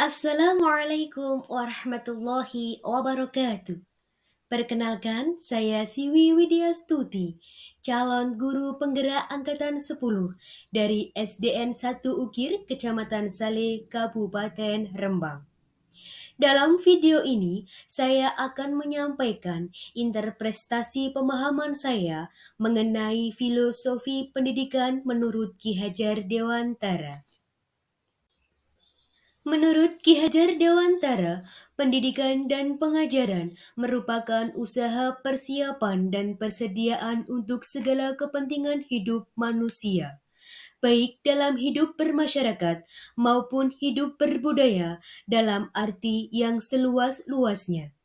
Assalamualaikum warahmatullahi wabarakatuh. Perkenalkan, saya Siwi Widyastuti, calon guru penggerak angkatan 10 dari SDN 1 Ukir, Kecamatan Saleh, Kabupaten Rembang. Dalam video ini, saya akan menyampaikan interpretasi pemahaman saya mengenai filosofi pendidikan menurut Ki Hajar Dewantara. Menurut Ki Hajar Dewantara, pendidikan dan pengajaran merupakan usaha persiapan dan persediaan untuk segala kepentingan hidup manusia, baik dalam hidup bermasyarakat maupun hidup berbudaya dalam arti yang seluas-luasnya.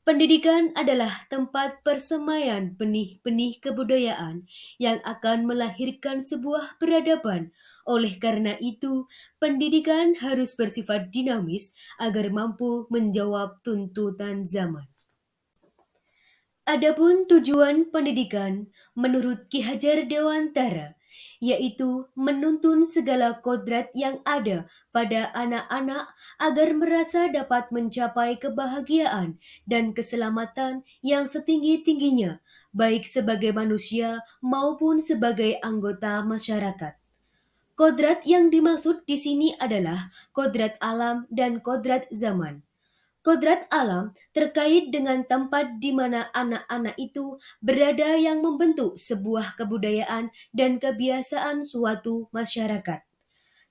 Pendidikan adalah tempat persemaian benih-benih kebudayaan yang akan melahirkan sebuah peradaban. Oleh karena itu, pendidikan harus bersifat dinamis agar mampu menjawab tuntutan zaman. Adapun tujuan pendidikan menurut Ki Hajar Dewantara yaitu menuntun segala kodrat yang ada pada anak-anak agar merasa dapat mencapai kebahagiaan dan keselamatan yang setinggi-tingginya, baik sebagai manusia maupun sebagai anggota masyarakat. Kodrat yang dimaksud di sini adalah kodrat alam dan kodrat zaman. Kodrat alam terkait dengan tempat di mana anak-anak itu berada yang membentuk sebuah kebudayaan dan kebiasaan suatu masyarakat.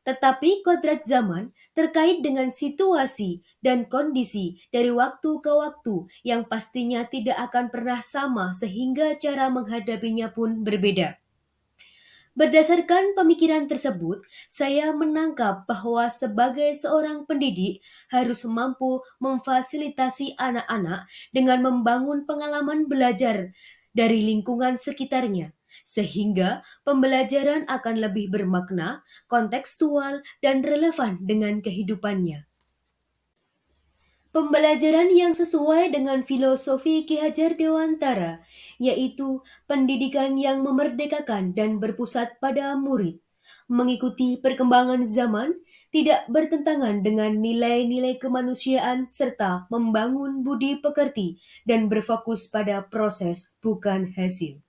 Tetapi kodrat zaman terkait dengan situasi dan kondisi dari waktu ke waktu yang pastinya tidak akan pernah sama sehingga cara menghadapinya pun berbeda. Berdasarkan pemikiran tersebut, saya menangkap bahwa sebagai seorang pendidik harus mampu memfasilitasi anak-anak dengan membangun pengalaman belajar dari lingkungan sekitarnya, sehingga pembelajaran akan lebih bermakna, kontekstual, dan relevan dengan kehidupannya. Pembelajaran yang sesuai dengan filosofi Ki Hajar Dewantara, yaitu pendidikan yang memerdekakan dan berpusat pada murid, mengikuti perkembangan zaman, tidak bertentangan dengan nilai-nilai kemanusiaan serta membangun budi pekerti dan berfokus pada proses bukan hasil.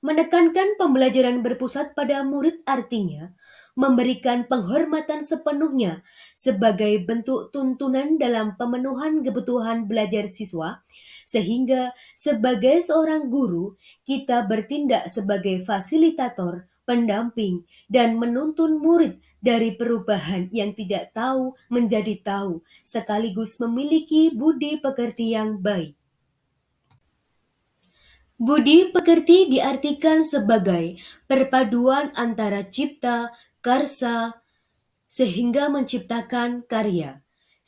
Menekankan pembelajaran berpusat pada murid artinya memberikan penghormatan sepenuhnya sebagai bentuk tuntunan dalam pemenuhan kebutuhan belajar siswa, sehingga sebagai seorang guru kita bertindak sebagai fasilitator, pendamping, dan menuntun murid dari perubahan yang tidak tahu menjadi tahu, sekaligus memiliki budi pekerti yang baik. Budi pekerti diartikan sebagai perpaduan antara cipta, karsa, sehingga menciptakan karya.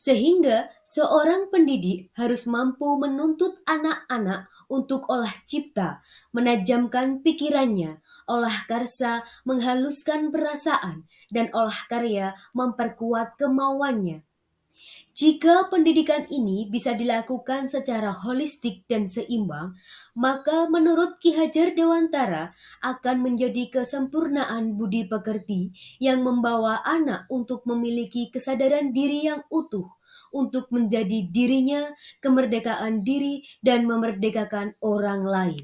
Sehingga seorang pendidik harus mampu menuntut anak-anak untuk olah cipta, menajamkan pikirannya, olah karsa, menghaluskan perasaan, dan olah karya memperkuat kemauannya. Jika pendidikan ini bisa dilakukan secara holistik dan seimbang, maka menurut Ki Hajar Dewantara akan menjadi kesempurnaan budi pekerti yang membawa anak untuk memiliki kesadaran diri yang utuh, untuk menjadi dirinya, kemerdekaan diri, dan memerdekakan orang lain.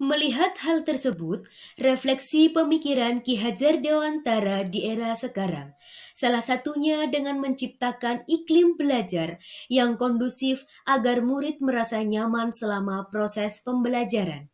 Melihat hal tersebut, refleksi pemikiran Ki Hajar Dewantara di era sekarang, salah satunya dengan menciptakan iklim belajar yang kondusif agar murid merasa nyaman selama proses pembelajaran.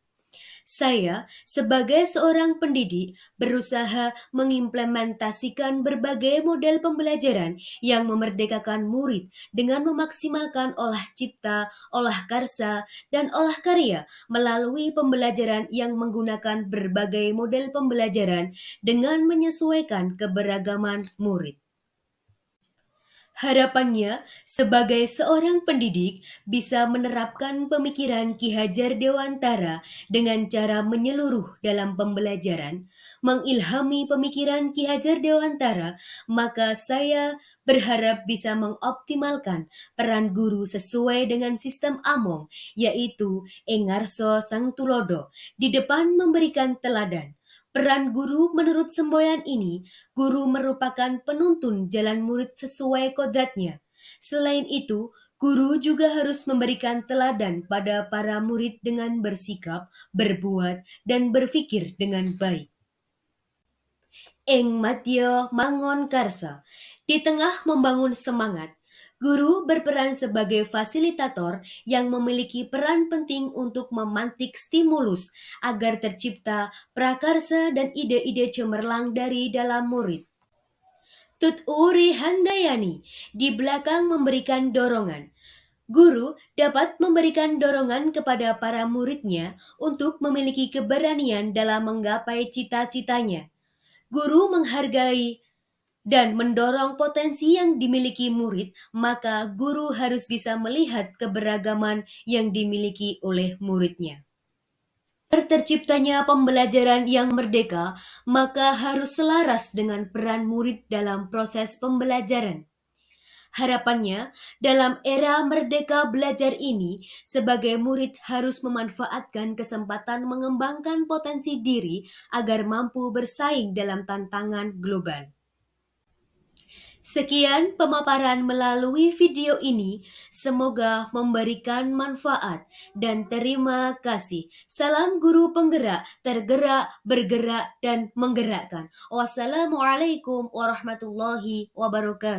Saya, sebagai seorang pendidik, berusaha mengimplementasikan berbagai model pembelajaran yang memerdekakan murid dengan memaksimalkan olah cipta, olah karsa, dan olah karya melalui pembelajaran yang menggunakan berbagai model pembelajaran dengan menyesuaikan keberagaman murid. Harapannya, sebagai seorang pendidik, bisa menerapkan pemikiran Ki Hajar Dewantara dengan cara menyeluruh dalam pembelajaran, mengilhami pemikiran Ki Hajar Dewantara, maka saya berharap bisa mengoptimalkan peran guru sesuai dengan sistem Among, yaitu Engarso Sang Tulodo, di depan memberikan teladan, Peran guru menurut semboyan ini, guru merupakan penuntun jalan murid sesuai kodratnya. Selain itu, guru juga harus memberikan teladan pada para murid dengan bersikap, berbuat, dan berpikir dengan baik. Ing Matya Mangon Karsa. Di tengah membangun semangat, guru berperan sebagai fasilitator yang memiliki peran penting untuk memantik stimulus agar tercipta prakarsa dan ide-ide cemerlang dari dalam murid. Tut Uri Handayani di belakang memberikan dorongan. Guru dapat memberikan dorongan kepada para muridnya untuk memiliki keberanian dalam menggapai cita-citanya. Guru menghargai dan mendorong potensi yang dimiliki murid, maka guru harus bisa melihat keberagaman yang dimiliki oleh muridnya. Terciptanya pembelajaran yang merdeka, maka harus selaras dengan peran murid dalam proses pembelajaran. Harapannya, dalam era merdeka belajar ini, sebagai murid harus memanfaatkan kesempatan mengembangkan potensi diri agar mampu bersaing dalam tantangan global. Sekian pemaparan melalui video ini, semoga memberikan manfaat dan terima kasih. Salam guru penggerak, tergerak, bergerak, dan menggerakkan. Wassalamualaikum warahmatullahi wabarakatuh.